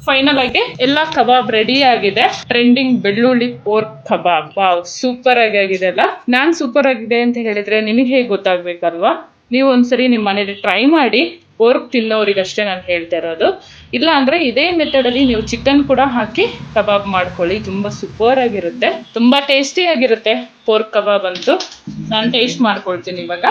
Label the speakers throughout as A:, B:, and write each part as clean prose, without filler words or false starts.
A: Final ಆಗಿ ಎಲ್ಲ kebab ready ಆಗಿದೆ. ಟ್ರೆಂಡಿಂಗ್ ಬೆಳ್ಳುಳ್ಳಿ ಪೋರ್ಕ್ ಕಬಾಬ್. ವಾವ್, ಸೂಪರ್ ಆಗಿದೆ ಅಲ್ಲ. ನಾನ್ ಸೂಪರ್ ಆಗಿದೆ ಅಂತ ಹೇಳಿದ್ರೆ ನಿಮಗೆ ಹೇಗೆ ಗೊತ್ತಾಗ್ಬೇಕಲ್ವಾ? ನೀವು ಒಂದ್ಸರಿ ನಿಮ್ಮ ಮನೇಲಿ ಟ್ರೈ ಮಾಡಿ. ಪೋರ್ಕ್ ತಿನ್ನೋರಿಗಷ್ಟೇ ನಾನು ಹೇಳ್ತಾ ಇರೋದು. ಇಲ್ಲ ಅಂದ್ರೆ ಇದೇ ಮೆಥಡ್ ಅಲ್ಲಿ ನೀವು ಚಿಕನ್ ಕೂಡ ಹಾಕಿ ಕಬಾಬ್ ಮಾಡ್ಕೊಳ್ಳಿ. ತುಂಬಾ ಸೂಪರ್ ಆಗಿರುತ್ತೆ, ತುಂಬಾ ಟೇಸ್ಟಿ ಆಗಿರುತ್ತೆ ಪೋರ್ಕ್ ಕಬಾಬ್ ಅಂತೂ. ನಾನು ಟೇಸ್ಟ್ ಮಾಡ್ಕೊಳ್ತೀನಿ ಇವಾಗ.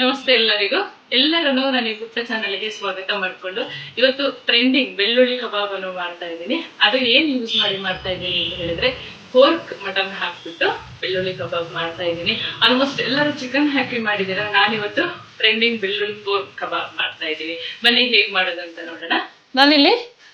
A: ನಮಸ್ತೆ ಎಲ್ಲರಿಗೂ. ಎಲ್ಲರನ್ನು ನನ್ನ ಪುಟ್ಟ ಚಾನಲ್ಗೆ ಸ್ವಾಗತ ಮಾಡಿಕೊಂಡು ಇವತ್ತು ಟ್ರೆಂಡಿಂಗ್ ಬೆಳ್ಳುಳ್ಳಿ ಕಬಾಬ್ ಅನ್ನು ಮಾಡ್ತಾ ಇದ್ದೀನಿ. ಅದು ಏನ್ ಯೂಸ್ ಮಾಡಿ ಮಾಡ್ತಾ ಇದ್ದೀನಿ ಅಂತ ಹೇಳಿದ್ರೆ ಪೋರ್ಕ್ ಮಟನ್ ಹಾಕ್ಬಿಟ್ಟು ಬೆಳ್ಳುಳ್ಳಿ ಕಬಾಬ್ ಮಾಡ್ತಾ ಇದ್ದೀನಿ. ಆಲ್ಮೋಸ್ಟ್ ಎಲ್ಲರೂ ಚಿಕನ್ ಹಾಕಿ ಮಾಡಿದ್ದೀರಾ, ನಾನಿವತ್ತು ಟ್ರೆಂಡಿಂಗ್ ಬೆಳ್ಳುಳ್ಳಿ ಪೋರ್ಕ್ ಕಬಾಬ್ ಮಾಡ್ತಾ ಇದ್ದೀನಿ. ಬನ್ನಿ ಹೇಗ್ ಮಾಡೋದಂತ ನೋಡೋಣ. ನಾನಿಲ್ಲಿ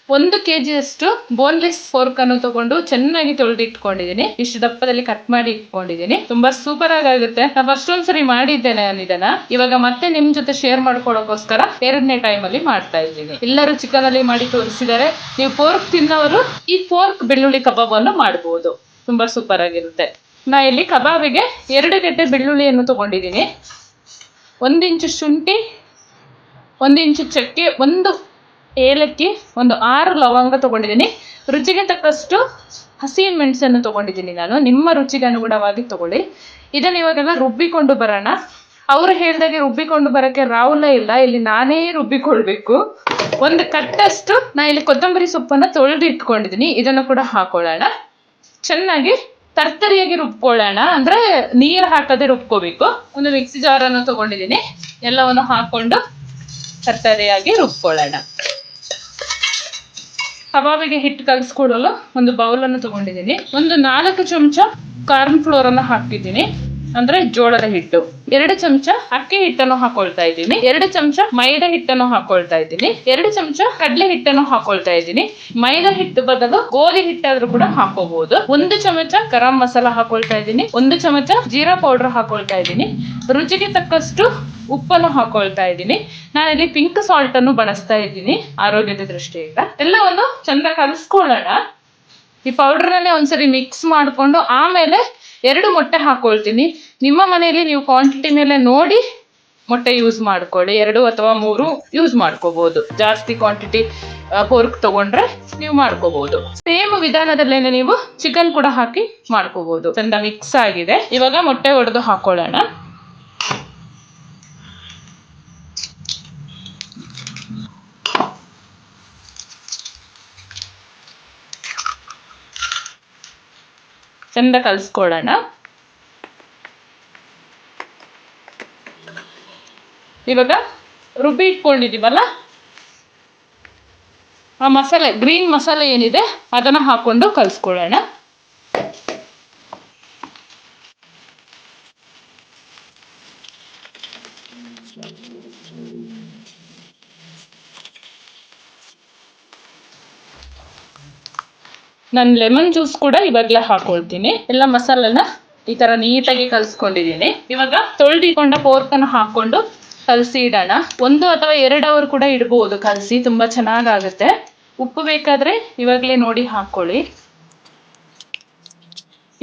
A: 1 kg ಅಷ್ಟು ಬೋನ್ಲೆಸ್ ಫೋರ್ಕ್ ಅನ್ನು ತಗೊಂಡು ಚೆನ್ನಾಗಿ ತೊಳೆದಿಟ್ಕೊಂಡಿದ್ದೀನಿ. ಇಷ್ಟು ದಪ್ಪದಲ್ಲಿ ಕಟ್ ಮಾಡಿ ಇಟ್ಕೊಂಡಿದ್ದೀನಿ. ತುಂಬಾ ಸೂಪರ್ ಆಗುತ್ತೆ. ನಾನು ಫಸ್ಟ್ ಒಂದ್ಸರಿ ಮಾಡಿದ್ದೇನೆ ನಾನು ಇದನ್ನ. ಇವಾಗ ಮತ್ತೆ ನಿಮ್ ಜೊತೆ ಶೇರ್ ಮಾಡ್ಕೊಳ್ಳೋಕೋಸ್ಕರ 2ನೇ ಟೈಮ್ ಅಲ್ಲಿ ಮಾಡ್ತಾ ಇದ್ದೀನಿ. ಎಲ್ಲರೂ ಚಿಕನ್ ಅಲ್ಲಿ ಮಾಡಿ ತೋರಿಸಿದ್ದಾರೆ. ನೀವು ಪೋರ್ಕ್ ತಿನ್ನೋರು ಈ ಪೋರ್ಕ್ ಬೆಳ್ಳುಳ್ಳಿ ಕಬಾಬ್ ಅನ್ನು ಮಾಡಬಹುದು. ತುಂಬಾ ಸೂಪರ್ ಆಗಿರುತ್ತೆ. ನಾ ಇಲ್ಲಿ ಕಬಾಬಿಗೆ 2 ಗೆಡ್ಡೆ ಬೆಳ್ಳುಳ್ಳಿಯನ್ನು ತಗೊಂಡಿದ್ದೀನಿ. 1 ಇಂಚು ಶುಂಠಿ, 1 ಇಂಚು ಚಕ್ಕೆ, 1 ಏಲಕ್ಕಿ, 6 ಲವಂಗ ತಗೊಂಡಿದ್ದೀನಿ. ರುಚಿಗೆ ತಕ್ಕಷ್ಟು ಹಸಿ ಮೆಣಸನ್ನು ತಗೊಂಡಿದ್ದೀನಿ ನಾನು. ನಿಮ್ಮ ರುಚಿಗೆ ಅನುಗುಣವಾಗಿ ತಗೊಳ್ಳಿ. ಇದನ್ನ ಇವಾಗೆಲ್ಲ ರುಬ್ಬಿಕೊಂಡು ಬರೋಣ. ಅವ್ರು ಹೇಳ್ದಾಗೆ ರುಬ್ಬಿಕೊಂಡು ಬರೋಕ್ಕೆ ರಾಹುಲ ಇಲ್ಲ, ಇಲ್ಲಿ ನಾನೇ ರುಬ್ಬಿಕೊಳ್ಬೇಕು. 1 ಕಟ್ಟಷ್ಟು ನಾ ಇಲ್ಲಿ ಕೊತ್ತಂಬರಿ ಸೊಪ್ಪನ್ನು ತೊಳೆದು ಇಟ್ಕೊಂಡಿದ್ದೀನಿ. ಇದನ್ನು ಕೂಡ ಹಾಕೊಳ್ಳೋಣ. ಚೆನ್ನಾಗಿ ತರ್ತರಿಯಾಗಿ ರುಬ್ಕೊಳ್ಳೋಣ, ಅಂದ್ರೆ ನೀರು ಹಾಕದೆ ರುಬ್ಕೋಬೇಕು. 1 ಮಿಕ್ಸಿ ಜಾರನ್ನು ತಗೊಂಡಿದ್ದೀನಿ. ಎಲ್ಲವನ್ನು ಹಾಕೊಂಡು ತರ್ತರಿಯಾಗಿ ರುಬ್ಕೊಳ್ಳೋಣ. ಕಬಾಬಿಗೆ ಹಿಟ್ಟು ಕಲಿಸ್ಕೊಡಲು 1 ಬೌಲನ್ನು ತಗೊಂಡಿದ್ದೀನಿ. 4 ಚಮಚ ಕಾರ್ನ್ ಫ್ಲೋರ್ ಅನ್ನು ಹಾಕಿದ್ದೀನಿ, ಅಂದ್ರೆ ಜೋಳದ ಹಿಟ್ಟು. 2 ಚಮಚ ಅಕ್ಕಿ ಹಿಟ್ಟನ್ನು ಹಾಕೊಳ್ತಾ ಇದ್ದೀನಿ. 2 ಚಮಚ ಮೈದಾ ಹಿಟ್ಟನ್ನು ಹಾಕೊಳ್ತಾ ಇದ್ದೀನಿ. 2 ಚಮಚ ಕಡಲೆ ಹಿಟ್ಟನ್ನು ಹಾಕೊಳ್ತಾ ಇದ್ದೀನಿ. ಮೈದಾ ಹಿಟ್ಟು ಬದಲು ಗೋಧಿ ಹಿಟ್ಟಾದ್ರೂ ಕೂಡ ಹಾಕೋಬಹುದು. 1 ಚಮಚ ಗರಂ ಮಸಾಲ ಹಾಕೊಳ್ತಾ ಇದ್ದೀನಿ. 1 ಚಮಚ ಜೀರಾ ಪೌಡರ್ ಹಾಕೊಳ್ತಾ ಇದ್ದೀನಿ. ರುಚಿಗೆ ತಕ್ಕಷ್ಟು ಉಪ್ಪನ್ನು ಹಾಕೊಳ್ತಾ ಇದ್ದೀನಿ. ನಾನಿಲ್ಲಿ ಪಿಂಕ್ ಸಾಲ್ಟ್ ಅನ್ನು ಬಳಸ್ತಾ ಇದ್ದೀನಿ ಆರೋಗ್ಯದ ದೃಷ್ಟಿಯಿಂದ. ಎಲ್ಲವನ್ನು ಚಂದ ಕಲಿಸ್ಕೊಳ್ಳೋಣ. ಈ ಪೌಡರ್ ನಲ್ಲಿ ಒಂದ್ಸರಿ ಮಿಕ್ಸ್ ಮಾಡ್ಕೊಂಡು ಆಮೇಲೆ 2 ಮೊಟ್ಟೆ ಹಾಕೊಳ್ತೀನಿ. ನಿಮ್ಮ ಮನೆಯಲ್ಲಿ ನೀವು ಕ್ವಾಂಟಿಟಿ ಮೇಲೆ ನೋಡಿ ಮೊಟ್ಟೆ ಯೂಸ್ ಮಾಡ್ಕೊಳ್ಳಿ. 2 ಅಥವಾ 3 ಯೂಸ್ ಮಾಡ್ಕೋಬಹುದು. ಜಾಸ್ತಿ ಕ್ವಾಂಟಿಟಿ ಪೋರ್ಕ್ ತಗೊಂಡ್ರೆ ನೀವು ಮಾಡ್ಕೋಬಹುದು. ಸೇಮ್ ವಿಧಾನದಲ್ಲೇನೆ ನೀವು ಚಿಕನ್ ಕೂಡ ಹಾಕಿ ಮಾಡ್ಕೋಬಹುದು. ಚಂದ ಮಿಕ್ಸ್ ಆಗಿದೆ. ಇವಾಗ ಮೊಟ್ಟೆ ಒಡೆದು ಹಾಕೊಳ್ಳೋಣ. ಚಂದ ಕಲಿಸ್ಕೊಳ್ಳೋಣ. ಇವಾಗ ರುಬ್ಬಿ ಇಟ್ಕೊಂಡಿದೀವಲ್ಲ, ಆ ಮಸಾಲೆ, ಗ್ರೀನ್ ಮಸಾಲೆ ಏನಿದೆ ಅದನ್ನ ಹಾಕೊಂಡು ಕಲಿಸ್ಕೊಳ್ಳೋಣ. ನಾನು ಲೆಮನ್ ಜ್ಯೂಸ್ ಕೂಡ ಇವಾಗಲೇ ಹಾಕೊಳ್ತೀನಿ. ಎಲ್ಲ ಮಸಾಲೆನ ಈ ತರ ನೀಟಾಗಿ ಕಲಿಸ್ಕೊಂಡಿದ್ದೀನಿ. ಇವಾಗ ತೊಳೆದಿಟ್ಕೊಂಡ ಪೋರ್ಕ್ ಅನ್ನು ಹಾಕೊಂಡು ಕಲಸಿ ಇಡೋಣ. 1 ಅಥವಾ 2 ಅವರ್ ಕೂಡ ಇಡಬಹುದು ಕಲಸಿ, ತುಂಬಾ ಚೆನ್ನಾಗಾಗುತ್ತೆ. ಉಪ್ಪು ಬೇಕಾದ್ರೆ ಇವಾಗಲೇ ನೋಡಿ ಹಾಕೊಳ್ಳಿ.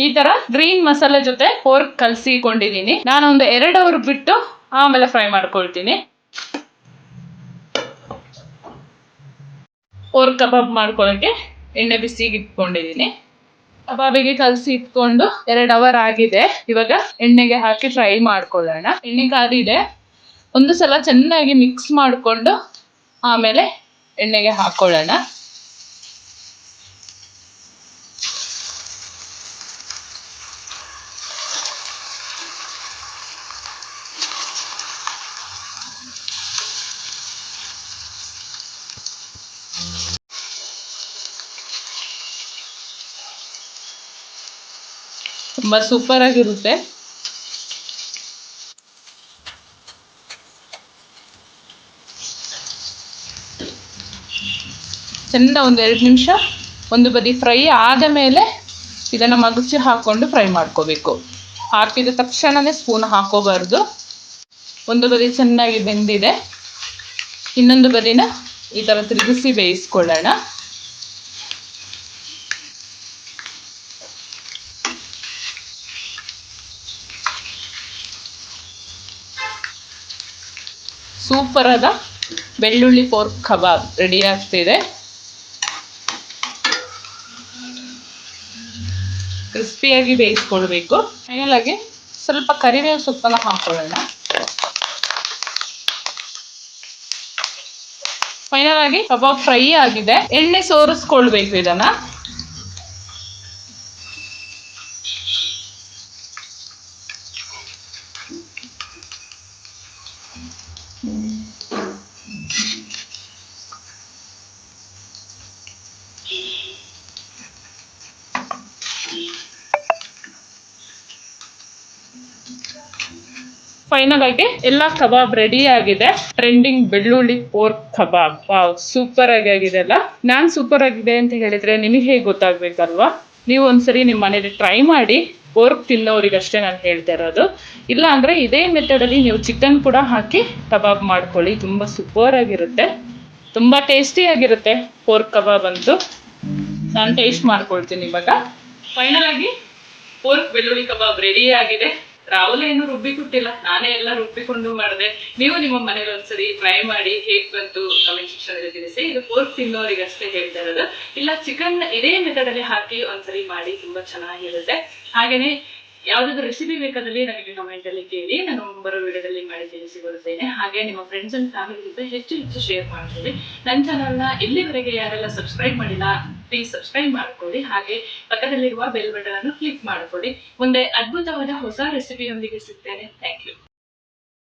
A: ಈ ತರ ಗ್ರೀನ್ ಮಸಾಲೆ ಜೊತೆ ಪೋರ್ಕ್ ಕಲಸಿಕೊಂಡಿದ್ದೀನಿ. ನಾನೊಂದು 2 ಅವರ್ ಬಿಟ್ಟು ಆಮೇಲೆ ಫ್ರೈ ಮಾಡ್ಕೊಳ್ತೀನಿ. ಪೋರ್ಕ್ ಕಬಾಬ್ ಮಾಡ್ಕೊಳ್ಳೋಕೆ ಎಣ್ಣೆ ಬಿಸಿಗೆ ಇಟ್ಕೊಂಡಿದ್ದೀನಿ. ಕಬಾಬಿಗೆ ಕಲಸಿ ಇಟ್ಕೊಂಡು 2 ಅವರ್ ಆಗಿದೆ. ಇವಾಗ ಎಣ್ಣೆಗೆ ಹಾಕಿ ಫ್ರೈ ಮಾಡ್ಕೊಳ್ಳೋಣ. ಎಣ್ಣೆ ಕಾದಿದೆ. 1 ಸಲ ಚೆನ್ನಾಗಿ ಮಿಕ್ಸ್ ಮಾಡಿಕೊಂಡು ಆಮೇಲೆ ಎಣ್ಣೆಗೆ ಹಾಕೊಳ್ಳೋಣ. ತುಂಬಾ ಸೂಪರ್ ಆಗಿರುತ್ತೆ. ಚಂದ 1-2 ನಿಮಿಷ ಒಂದು ಬದಿ ಫ್ರೈ ಆದ ಮೇಲೆ ಇದನ್ನ ಮಗುಚಿ ಹಾಕೊಂಡು ಫ್ರೈ ಮಾಡ್ಕೋಬೇಕು. ಹಾಕಿದ ತಕ್ಷಣನೇ ಸ್ಪೂನ್ ಹಾಕೋಬಾರ್ದು. ಒಂದು ಬದಿ ಚೆನ್ನಾಗಿ ಬೆಂದಿದೆ, ಇನ್ನೊಂದು ಬದಿನ ಈ ತರ ತಿರುಗಿಸಿ ಬೇಯಿಸ್ಕೊಳ್ಳೋಣ. ಸೂಪರ್ ಆದ ಬೆಳ್ಳುಳ್ಳಿ ಪೋರ್ಕ್ ಕಬಾಬ್ ರೆಡಿ ಆಗ್ತಿದೆ. ಕ್ರಿಸ್ಪಿಯಾಗಿ ಬೇಯಿಸ್ಕೊಳ್ಬೇಕು. ಫೈನಲ್ ಆಗಿ ಸ್ವಲ್ಪ ಕರಿಬೇವು ಸೊಪ್ಪನ್ನ ಹಾಕೊಳ್ಳೋಣ. ಫೈನಲ್ ಆಗಿ ಕಬಾಬ್ ಫ್ರೈ ಆಗಿದೆ. ಎಣ್ಣೆ ಸೋರಿಸ್ಕೊಳ್ಬೇಕು ಇದನ್ನ. ಫೈನಲ್ ಆಗಿ ಎಲ್ಲ ಕಬಾಬ್ ರೆಡಿ ಆಗಿದೆ. ಟ್ರೆಂಡಿಂಗ್ ಬೆಳ್ಳುಳ್ಳಿ ಪೋರ್ಕ್ ಕಬಾಬ್. ವಾವ್, ಸೂಪರ್ ಆಗಿದೆ ಅಲ್ಲ. ನಾನ್ ಸೂಪರ್ ಆಗಿದೆ ಅಂತ ಹೇಳಿದ್ರೆ ನಿಮಗೆ ಹೇಗೆ ಗೊತ್ತಾಗ್ಬೇಕಲ್ವಾ? ನೀವು ಒಂದ್ಸರಿ ನಿಮ್ಮ ಮನೇಲಿ ಟ್ರೈ ಮಾಡಿ. ಪೋರ್ಕ್ ತಿನ್ನೋರಿಗಷ್ಟೇ ನಾನು ಹೇಳ್ತಾ ಇರೋದು. ಇಲ್ಲ ಅಂದ್ರೆ ಇದೇ ಮೆಥಡ್ ಅಲ್ಲಿ ನೀವು ಚಿಕನ್ ಕೂಡ ಹಾಕಿ ಕಬಾಬ್ ಮಾಡ್ಕೊಳ್ಳಿ. ತುಂಬಾ ಸೂಪರ್ ಆಗಿರುತ್ತೆ, ತುಂಬಾ ಟೇಸ್ಟಿ ಆಗಿರುತ್ತೆ ಪೋರ್ಕ್ ಕಬಾಬ್ ಅಂತೂ. ನಾನು ಟೇಸ್ಟ್ ಮಾಡ್ಕೊಳ್ತೀನಿ ಇವಾಗ. ಫೈನಲ್ ಆಗಿ ಪೋರ್ಕ್ ಬೆಳ್ಳುಳ್ಳಿ ಕಬಾಬ್ ರೆಡಿ ಆಗಿದೆ. ರಾಹುಲ್ ಏನು ರುಬ್ಬಿ ಕೊಟ್ಟಿಲ್ಲ, ನಾನೇ ಎಲ್ಲ ರುಬ್ಬಿಕೊಂಡು ಮಾಡಿದೆ. ನೀವು ನಿಮ್ಮ ಮನೇಲಿ ಒಂದ್ಸರಿ ಟ್ರೈ ಮಾಡಿ, ಹೇಗ್ ಬಂತು ಕಮೆಂಟ್ ಸೆಕ್ಷನ್ ಅಲ್ಲಿ ತಿಳಿಸಿ. ಇದು ಪೋರ್ಕ್ ತಿನ್ನೋರಿಗೆ ಅಷ್ಟೇ ಹೇಳ್ತಾ ಇರೋದು. ಇಲ್ಲ ಚಿಕನ್ ಇದೇ ಮೆಥಡ್ ಅಲ್ಲಿ ಹಾಕಿ ಒಂದ್ಸರಿ ಮಾಡಿ, ತುಂಬಾ ಚೆನ್ನಾಗಿರುತ್ತೆ. ಹಾಗೇನೆ ಯಾವ್ದಾದ್ರು ರೆಸಿಪಿ ಬೇಕಾದಲ್ಲಿ ನನಗೆ ಕಮೆಂಟ್ ಅಲ್ಲಿ ಕೇಳಿ, ನಾನು ಬರೋ ವಿಡಿಯೋದಲ್ಲಿ ಮಾಡಿ ತಿಳಿಸಿಕೊಡುತ್ತೇನೆ. ಹಾಗೆ ನಿಮ್ಮ ಫ್ರೆಂಡ್ಸ್ ಅಂಡ್ ಫ್ಯಾಮಿಲಿ ಜೊತೆ ಹೆಚ್ಚು ಹೆಚ್ಚು ಶೇರ್ ಮಾಡ್ತೀವಿ. ನನ್ನ ಚಾನಲ್ನ ಇಲ್ಲಿವರೆಗೆ ಯಾರೆಲ್ಲ ಸಬ್ಸ್ಕ್ರೈಬ್ ಮಾಡಿಲ್ಲ, ಪ್ಲೀಸ್ ಸಬ್ಸ್ಕ್ರೈಬ್ ಮಾಡ್ಕೊಳ್ಳಿ. ಹಾಗೆ ಪಕ್ಕದಲ್ಲಿರುವ ಬೆಲ್ ಬಟನ್ ಅನ್ನು ಕ್ಲಿಕ್ ಮಾಡ್ಕೊಳ್ಳಿ. ಮುಂದೆ ಅದ್ಭುತವಾದ ಹೊಸ ರೆಸಿಪಿಯೊಂದಿಗೆ ಸಿಗ್ತೇನೆ. Thank you.